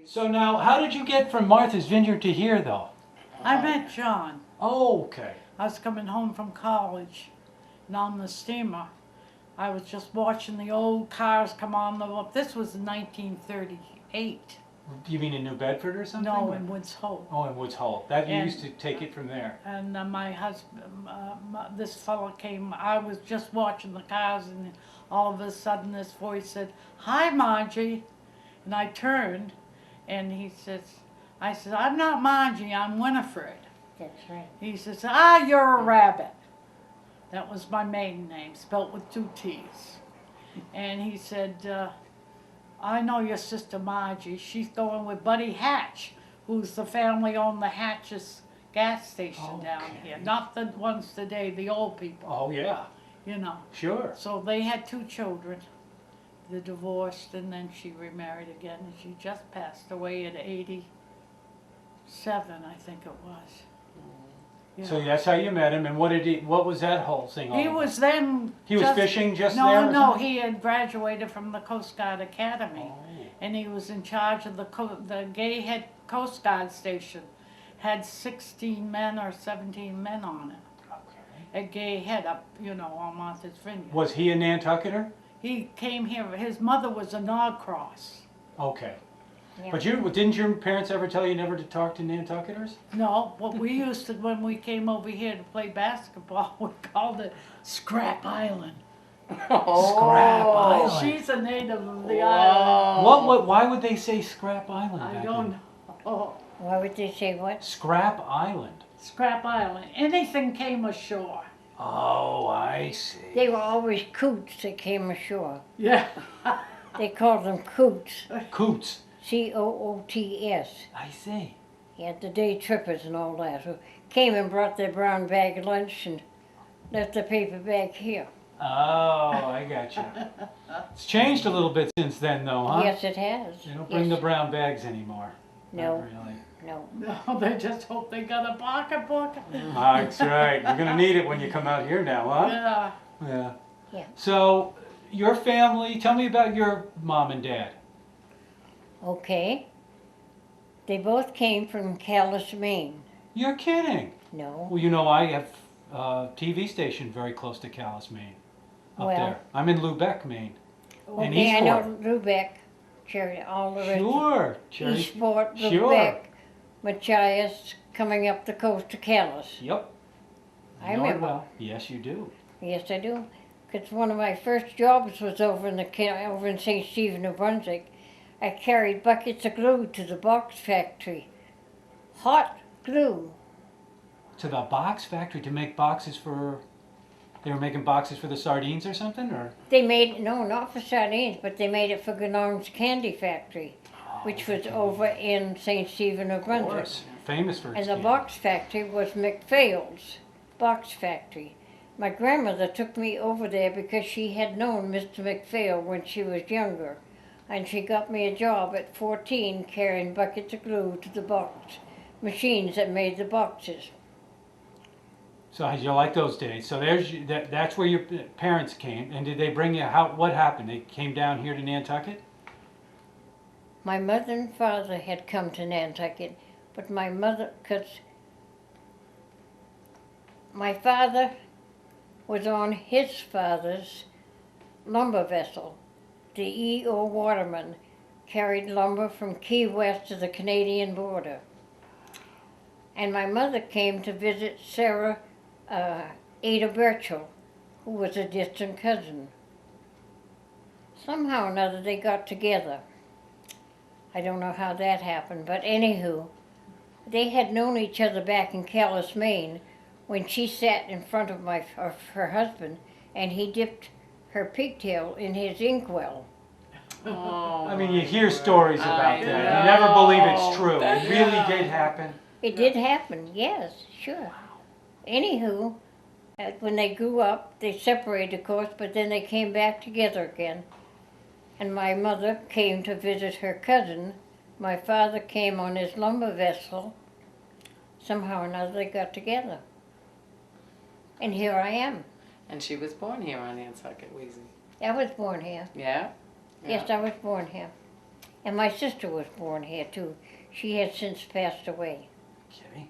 So now, how did you get from Martha's Vineyard to here, though? I met John. Oh, okay. I was coming home from college and on the steamer. I was just watching the old cars come on the, this was in 1938. You mean in New Bedford or something? No, in Woods Hole. Oh, in Woods Hole. That you And- used to take it from there. And my husband, this fellow came, I was just watching the cars and all of a sudden this voice said, "Hi, Margie." And I turned and he says, I said, "I'm not Margie, I'm Winifred." That's right. He says, "Ah, you're a rabbit." That was my maiden name, spelt with 2 T's. And he said, "I know your sister Margie. She's going with Buddy Hatch, who's the family owned the Hatch's gas station down Okay. here. Not the ones today, the old people, Oh, yeah. you know." Sure. So they had 2 children. They divorced and then she remarried again. And she just passed away at 87, I think it was. So that's how you met him, and what was that whole thing all He about? was then. He was fishing just no, there? or No, something? he had graduated from the Coast Guard Academy, Oh. and he was in charge of the Gay Head Coast Guard station. Had 16 men or 17 men on it Okay. at Gay Head up, on Martha's Vineyard. Was he a Nantucketer? He came here. His mother was a Norcross. Okay. Yeah. But didn't your parents ever tell you never to talk to Nantucketers? No, what we used to when we came over here to play basketball, we called it Scrap Island. Scrap Island. She's a native of the island. Why would they say Scrap Island I back don't then? know. Why would they say what? Scrap Island. Scrap Island. Anything came ashore. Oh, I see. They were always coots that came ashore. Yeah. They called them coots. Coots. Coots. I see. Yeah, the day trippers and all that, who came and brought their brown bag lunch and left the paper bag here. Oh, I got you. It's changed a little bit since then, though, huh? Yes, it has. They don't bring Yes. the brown bags anymore. No. Not really. No. No, they just hope they got a pocketbook. That's right. You're going to need it when you come out here now, huh? Yeah. Yeah. Yeah. So, your family, tell me about your mom and dad. Okay. They both came from Calais, Maine. You're kidding. No. Well, I have a TV station very close to Calais, Maine. Up Well. there. I'm in Lubec, Maine. In Okay, I know Eastport. Lubec, Cherry, all the rest. Sure. Cherry. Eastport, Sure. Lubec, Machias, coming up the coast to Calais. Yep. I Know it remember. well. Yes, you do. Yes, I do. Because one of my first jobs was over in St. Stephen, New Brunswick. I carried buckets of glue to the box factory. Hot glue. To the box factory to make boxes for. They were making boxes for the sardines or something, or? They made, no, not for sardines, but they made it for Gnorm's Candy Factory, which was over in St. Stephen, New Of Brunswick. course. Famous for its And the candy. box factory was McPhail's box factory. My grandmother took me over there because she had known Mr. McPhail when she was younger. And she got me a job at 14 carrying buckets of glue to the box machines that made the boxes. So how'd you like those days? So that's where your parents came, and did they bring you? What happened? They came down here to Nantucket. My mother and father had come to Nantucket, but my mother, because my father was on his father's lumber vessel. The E.O. Waterman carried lumber from Key West to the Canadian border. And my mother came to visit Sarah Ada Birchall, who was a distant cousin. Somehow or another they got together. I don't know how that happened, but anywho, they had known each other back in Calais, Maine, when she sat in front of her husband, and he dipped her pigtail in his inkwell. I mean, you hear stories about that. You never believe it's true. It really did happen. It did happen, yes, sure. Anywho, when they grew up, they separated, of course, but then they came back together again. And my mother came to visit her cousin. My father came on his lumber vessel. Somehow or another they got together. And here I am. And she was born here on Nantucket, Wheezy. I was born here. Yeah? Yes, I was born here. And my sister was born here too. She has since passed away. Kitty.